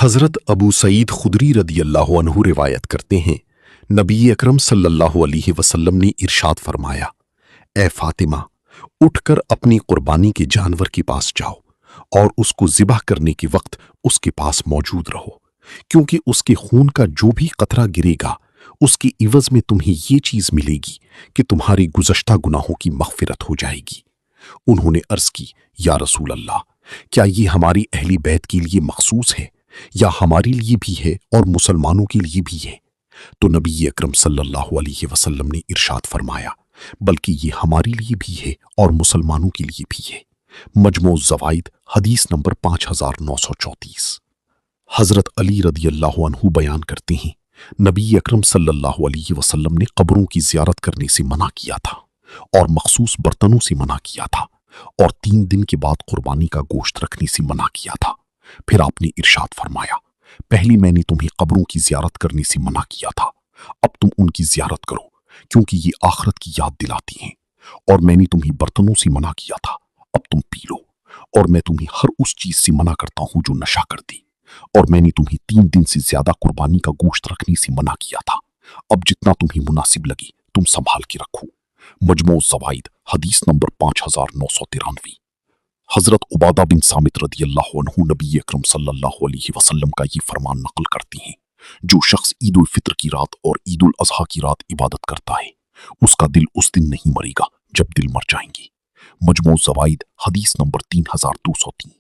حضرت ابو سعید خدری رضی اللہ عنہ روایت کرتے ہیں، نبی اکرم صلی اللہ علیہ وسلم نے ارشاد فرمایا، اے فاطمہ، اٹھ کر اپنی قربانی کے جانور کے پاس جاؤ اور اس کو ذبح کرنے کے وقت اس کے پاس موجود رہو، کیونکہ اس کے خون کا جو بھی قطرہ گرے گا اس کی عوض میں تمہیں یہ چیز ملے گی کہ تمہاری گزشتہ گناہوں کی مغفرت ہو جائے گی۔ انہوں نے عرض کی، یا رسول اللہ، کیا یہ ہماری اہل بیت کے لیے مخصوص ہے یا ہمارے لیے بھی ہے اور مسلمانوں کے لیے بھی ہے؟ تو نبی اکرم صلی اللہ علیہ وسلم نے ارشاد فرمایا، بلکہ یہ ہمارے لیے بھی ہے اور مسلمانوں کے لیے بھی ہے۔ مجموع الزوائد حدیث نمبر 5934۔ حضرت علی رضی اللہ عنہ بیان کرتے ہیں، نبی اکرم صلی اللہ علیہ وسلم نے قبروں کی زیارت کرنے سے منع کیا تھا اور مخصوص برتنوں سے منع کیا تھا اور 3 دن کے بعد قربانی کا گوشت رکھنے سے منع کیا تھا۔ پھر آپ نے ارشاد فرمایا، پہلے میں نے تمہیں قبروں کی زیارت کرنے سے منع کیا تھا، اب تم ان کی زیارت کرو کیونکہ یہ آخرت کی یاد دلاتی ہیں، اور میں نے تمہیں برتنوں سے منع کیا تھا، اب تم پی لو، اور میں تمہیں ہر اس چیز سے منع کرتا ہوں جو نشہ کرتی، اور میں نے تمہیں 3 دن سے زیادہ قربانی کا گوشت رکھنے سے منع کیا تھا، اب جتنا تمہیں مناسب لگے تم سنبھال کے رکھو۔ مجموع الزوائد حدیث نمبر 5993۔ حضرت عبادہ بن صامت رضی اللہ عنہ نبی اکرم صلی اللہ علیہ وسلم کا یہ فرمان نقل کرتے ہیں، جو شخص عید الفطر کی رات اور عید الاضحیٰ کی رات عبادت کرتا ہے اس کا دل اس دن نہیں مرے گا جب دل مر جائیں گے۔ مجموع الزوائد حدیث نمبر 3203۔